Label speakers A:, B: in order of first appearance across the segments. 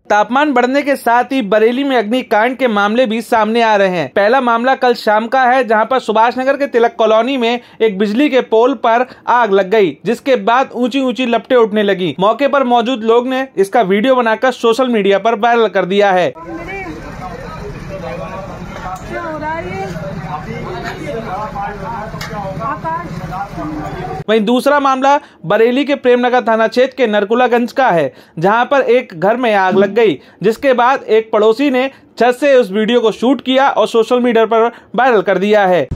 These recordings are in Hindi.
A: तापमान बढ़ने के साथ ही बरेली में अग्निकांड के मामले भी सामने आ रहे हैं। पहला मामला कल शाम का है, जहां पर सुभाष नगर के तिलक कॉलोनी में एक बिजली के पोल पर आग लग गई, जिसके बाद ऊंची ऊंची लपटें उठने लगी। मौके पर मौजूद लोग ने इसका वीडियो बनाकर सोशल मीडिया पर वायरल कर दिया है। वहीं दूसरा मामला बरेली के प्रेमनगर थाना क्षेत्र के नरकुलागंज का है, जहां पर एक घर में आग लग गई, जिसके बाद एक पड़ोसी ने छत से उस वीडियो को शूट किया और सोशल मीडिया पर वायरल कर दिया है।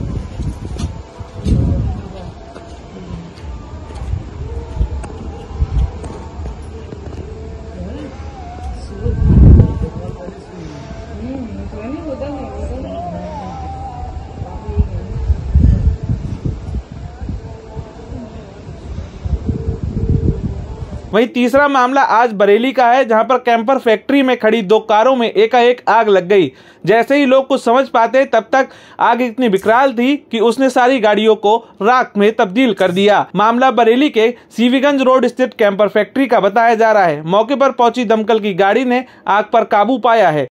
A: वहीं तीसरा मामला आज बरेली का है, जहां पर कैंपर फैक्ट्री में खड़ी 2 कारों में एकाएक आग लग गई। जैसे ही लोग कुछ समझ पाते तब तक आग इतनी विकराल थी कि उसने सारी गाड़ियों को राख में तब्दील कर दिया। मामला बरेली के सीवीगंज रोड स्थित कैंपर फैक्ट्री का बताया जा रहा है। मौके पर पहुंची दमकल की गाड़ी ने आग पर काबू पाया है।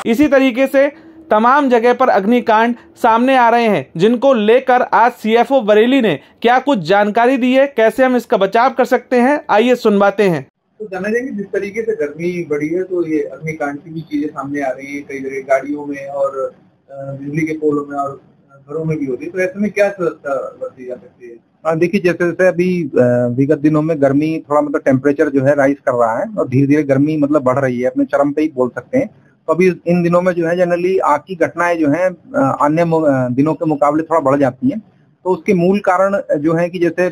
A: इसी तरीके से तमाम जगह पर अग्निकांड सामने आ रहे हैं, जिनको लेकर आज सीएफओ बरेली ने क्या कुछ जानकारी दी है, कैसे हम इसका बचाव कर सकते हैं, आइए सुनवाते हैं।
B: तो जाना जाएंगे जिस तरीके से गर्मी बढ़ी है तो ये अग्निकांड की भी चीजें सामने आ रही हैं, कई जगह गाड़ियों में और बिजली के पोलों में और घरों में भी हो रही है। तो ऐसे में क्या सुरक्षा बरती जा सकती है?
C: देखिए, जैसे जैसे अभी विगत दिनों में गर्मी थोड़ा मतलब टेम्परेचर जो है राइज कर रहा है और धीरे धीरे गर्मी मतलब बढ़ रही है, अपने चरम पे ही बोल सकते हैं। तो अभी इन दिनों में जो है जनरली आग की घटनाएं जो है अन्य दिनों के मुकाबले थोड़ा बढ़ जाती हैं। तो उसके मूल कारण जो है कि जैसे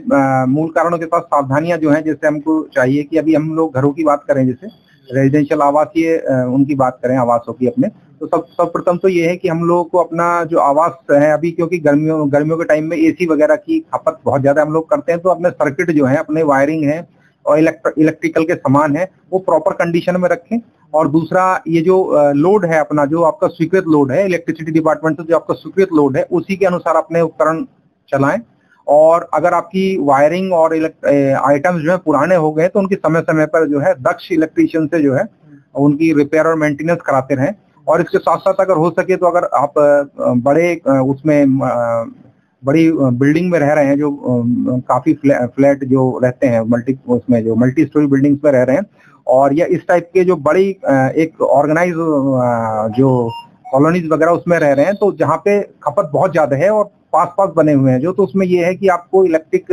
C: मूल कारणों के साथ सावधानियां जो है, जैसे हमको चाहिए कि अभी हम लोग घरों की बात करें, जैसे रेजिडेंशियल आवासीय उनकी बात करें, आवासों की अपने, तो सर्वप्रथम तो ये है कि हम लोगों को अपना जो आवास है अभी, क्योंकि गर्मियों के टाइम में एसी वगैरह की खपत बहुत ज्यादा हम लोग करते हैं, तो अपने सर्किट जो है, अपने वायरिंग है और इलेक्ट्रिकल के सामान है वो प्रॉपर कंडीशन में रखें। और दूसरा, ये जो लोड है अपना, जो आपका स्वीकृत लोड है इलेक्ट्रिसिटी डिपार्टमेंट से, जो आपका स्वीकृत लोड है उसी के अनुसार अपने उपकरण चलाएं। और अगर आपकी वायरिंग और आइटम्स जो है पुराने हो गए तो उनकी समय समय पर जो है दक्ष इलेक्ट्रीशियन से जो है उनकी रिपेयर और मेंटेनेंस कराते रहें। और इसके साथ साथ अगर हो सके तो अगर आप बड़े उसमें बड़ी बिल्डिंग में रह रहे हैं, जो काफी फ्लैट जो रहते हैं मल्टी स्टोरी बिल्डिंग्स में रह रहे हैं, और या इस टाइप के जो बड़ी एक ऑर्गेनाइज जो कॉलोनीज वगैरह उसमें रह रहे हैं, तो जहाँ पे खपत बहुत ज्यादा है और पास बने हुए हैं जो, तो उसमें ये है कि आपको इलेक्ट्रिक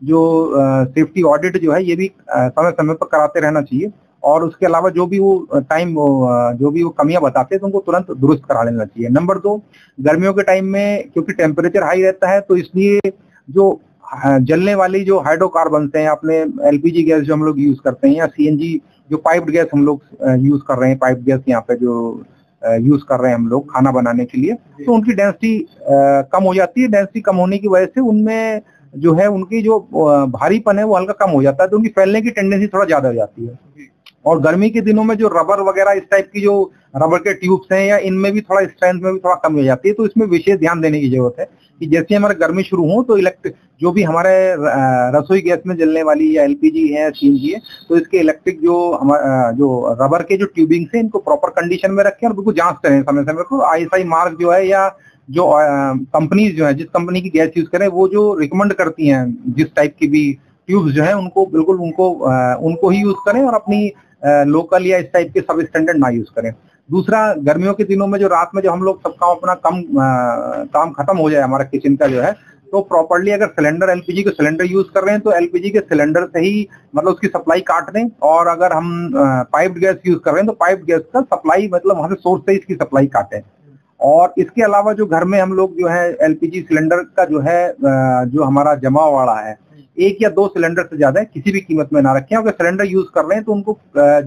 C: जो सेफ्टी ऑडिट जो है ये भी समय समय पर कराते रहना चाहिए। और उसके अलावा जो भी वो कमियां बताते हैं तो उनको तुरंत दुरुस्त करा लेना चाहिए। नंबर 2, गर्मियों के टाइम में क्योंकि टेम्परेचर हाई रहता है, तो इसलिए जो जलने वाली जो हाइड्रोकार्बन हैं, अपने एलपीजी गैस जो हम लोग यूज करते हैं, या सीएनजी जो पाइप्ड गैस हम लोग यूज कर रहे हैं, पाइप गैस यहाँ पे जो यूज कर रहे हैं हम लोग खाना बनाने के लिए, तो उनकी डेंसिटी कम हो जाती है। डेंसिटी कम होने की वजह से उनमें जो है उनकी जो भारीपन है वो हल्का कम हो जाता है, तो उनकी फैलने की टेंडेंसी थोड़ा ज्यादा हो जाती है। और गर्मी के दिनों में जो रबर वगैरह इस टाइप की जो रबर के ट्यूब्स हैं, या इनमें भी थोड़ा स्ट्रेंथ में भी थोड़ा कमी हो जाती है। तो इसमें विशेष ध्यान देने की जरूरत है कि जैसे हमारे गर्मी शुरू हो तो इलेक्ट्रिक जो भी हमारे रसोई गैस में जलने वाली या एलपीजी है, सीएनजी है, तो इसके इलेक्ट्रिक जो रबर के जो ट्यूबिंग है इनको प्रॉपर कंडीशन में रखें और बिल्कुल जांच करें समय समय पर। आईएसआई मार्क जो है, या जो कंपनीज जो है, जिस कंपनी की गैस यूज करें, वो जो रिकमेंड करती हैं जिस टाइप की भी ट्यूब्स जो है, उनको बिल्कुल उनको ही यूज करें और अपनी लोकल या इस टाइप के सब स्टैंडर्ड ना यूज करें। दूसरा, गर्मियों के दिनों में जो रात में जो हम लोग सब काम खत्म हो जाए हमारा किचन का जो है, तो प्रॉपर्ली अगर सिलेंडर एलपीजी के सिलेंडर यूज कर रहे हैं तो एलपीजी के सिलेंडर से ही मतलब उसकी सप्लाई काट दें। और अगर हम पाइप्ड गैस यूज कर रहे हैं तो पाइप्ड गैस का सप्लाई मतलब वहां से सोर्स से इसकी सप्लाई काटें। और इसके अलावा जो घर में हम लोग जो है एलपीजी सिलेंडर का जो है जो हमारा जमा वाला है, 1 या 2 सिलेंडर से ज्यादा किसी भी कीमत में ना रखें। अगर सिलेंडर यूज कर रहे हैं तो उनको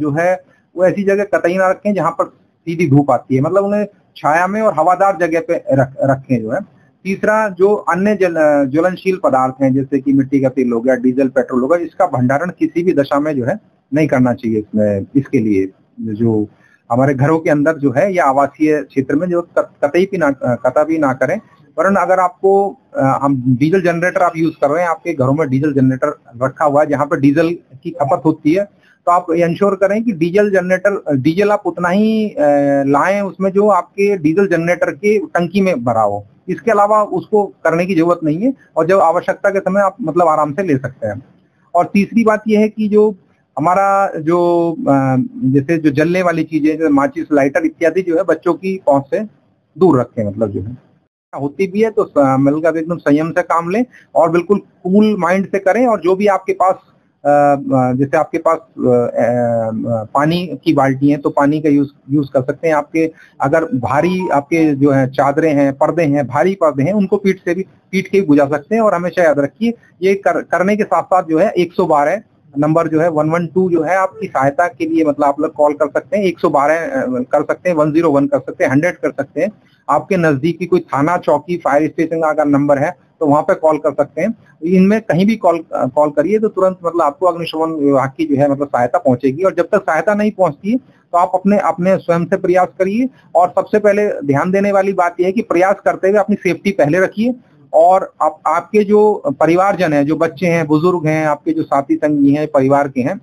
C: जो है वो ऐसी जगह कतई ना रखें जहां पर सीधी धूप आती है, मतलब उन्हें छाया में और हवादार जगह पे रखें जो है, तीसरा जो अन्य ज्वलनशील पदार्थ हैं जैसे कि मिट्टी का तेल हो गया, डीजल, पेट्रोल हो गया, इसका भंडारण किसी भी दशा में जो है नहीं करना चाहिए। इसमें इसके लिए जो हमारे घरों के अंदर जो है या आवासीय क्षेत्र में जो कतई ना करें। वरन अगर आपको हम डीजल जनरेटर आप यूज कर रहे हैं, आपके घरों में डीजल जनरेटर रखा हुआ है जहाँ पर डीजल की खपत होती है, तो आप इंश्योर करें कि डीजल आप उतना ही लाएं उसमें जो आपके डीजल जनरेटर के टंकी में भरा हो। इसके अलावा उसको करने की जरूरत नहीं है और जब आवश्यकता के समय आप मतलब आराम से ले सकते हैं। और तीसरी बात यह है कि जो हमारा जो जैसे जो जलने वाली चीजें जैसे माचिस, लाइटर इत्यादि जो है बच्चों की पहुंच से दूर रखें। मतलब जो है होती भी है तो मतलब एकदम संयम से काम लें और बिल्कुल कूल माइंड से करें। और जो भी आपके पास जैसे आपके पास पानी की बाल्टी है तो पानी का यूज कर सकते हैं। आपके अगर भारी आपके जो है चादरें हैं, पर्दे हैं, भारी पर्दे हैं, उनको पीठ के भी बुझा सकते हैं। और हमेशा याद रखिए ये करने के साथ साथ जो है 112 नंबर जो है 112 जो है आपकी सहायता के लिए मतलब आप लोग कॉल कर सकते हैं। 112 कर सकते हैं, 101 कर सकते हैं, 100 कर सकते हैं। आपके नजदीकी कोई थाना, चौकी, फायर स्टेशन का अगर नंबर है तो वहां पे कॉल कर सकते हैं। इनमें कहीं भी कॉल करिए तो तुरंत मतलब आपको अग्निशमन विभाग की जो है मतलब सहायता पहुंचेगी। और जब तक सहायता नहीं पहुंचती तो आप अपने स्वयं से प्रयास करिए। और सबसे पहले ध्यान देने वाली बात यह है कि प्रयास करते हुए अपनी सेफ्टी पहले रखिए। और आपके जो परिवारजन है, जो बच्चे हैं, बुजुर्ग हैं, आपके जो साथी संगी हैं परिवार के हैं,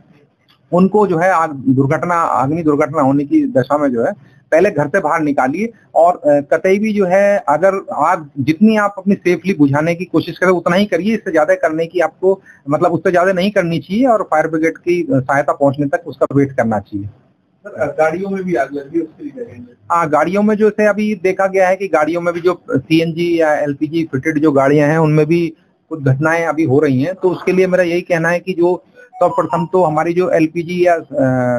C: उनको जो है अग्नि दुर्घटना होने की दशा में जो है पहले घर से बाहर निकालिए। और कतई भी जो है अगर आग जितनी आप अपनी सेफली बुझाने की कोशिश करें उतना ही करिए। इससे ज्यादा करने की आपको मतलब उससे ज्यादा नहीं करनी चाहिए और फायर ब्रिगेड की सहायता पहुंचने तक उसका वेट करना चाहिए।
B: गाड़ियों में भी आग लगी उसके लिए
C: हाँ, गाड़ियों में जो से अभी देखा गया है कि गाड़ियों में भी जो सीएनजी या एलपीजी फिटेड जो गाड़ियां हैं उनमें भी कुछ घटनाएं अभी हो रही हैं। तो उसके लिए मेरा यही कहना है कि जो सर्वप्रथम तो हमारी जो एलपीजी या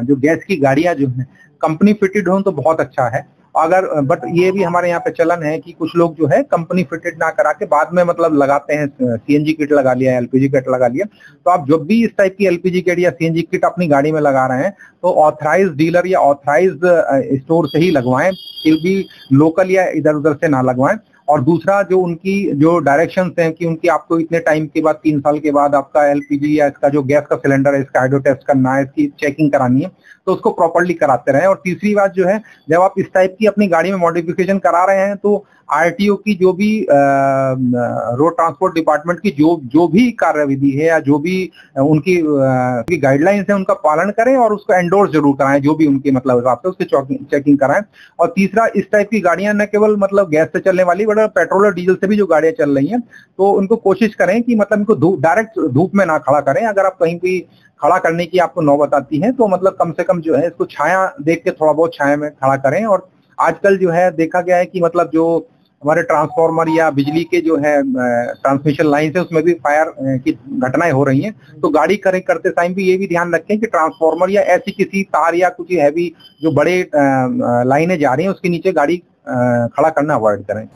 C: जो गैस की गाड़ियां जो है कंपनी फिटेड हो तो बहुत अच्छा है। अगर बट ये भी हमारे यहाँ पे चलन है कि कुछ लोग जो है कंपनी फिटेड ना करा के बाद में मतलब लगाते हैं, सीएनजी किट लगा लिया, एलपीजी किट लगा लिया। तो आप जब भी इस टाइप की एलपीजी किट या सीएनजी किट अपनी गाड़ी में लगा रहे हैं तो ऑथराइज्ड डीलर या ऑथराइज्ड स्टोर से ही लगवाएं, फिर भी लोकल या इधर उधर से ना लगवाएं। और दूसरा जो उनकी जो डायरेक्शंस हैं कि उनकी आपको इतने टाइम के बाद 3 साल के बाद आपका एलपीजी या इसका जो गैस का सिलेंडर है इसका हाइड्रो टेस्ट करना है, इसकी चेकिंग करानी है, तो उसको प्रॉपर्ली कराते रहें। और तीसरी बात जो है जब आप इस टाइप की अपनी गाड़ी में मॉडिफिकेशन करा रहे हैं तो आरटीओ की जो भी रोड ट्रांसपोर्ट डिपार्टमेंट की जो भी कार्यविधि है या जो भी उनकी गाइडलाइंस है उनका पालन करें और उसको एंडोर्स जरूर कराएं, जो भी उनके मतलब हिसाब से उसकी चेकिंग कराएं। और तीसरा, इस टाइप की गाड़ियां न केवल मतलब गैस से चलने वाली बट पेट्रोल और डीजल से भी जो गाड़ियां चल रही हैं तो उनको कोशिश करें कि मतलब इनको डायरेक्ट धूप में ना खड़ा करें। अगर आप कहीं भी खड़ा करने की आपको नौबत आती है तो मतलब कम से कम जो है इसको छाया देख के थोड़ा बहुत छाया में खड़ा करें। और आजकल जो है देखा गया है कि मतलब जो हमारे ट्रांसफार्मर या बिजली के जो है ट्रांसमिशन लाइन है उसमें भी फायर की घटनाएं हो रही हैं। तो गाड़ी करते टाइम भी ये भी ध्यान रखें कि ट्रांसफार्मर या ऐसी किसी तार या कुछ हैवी जो बड़े लाइनें जा रही हैं उसके नीचे गाड़ी खड़ा करना अवॉइड करें।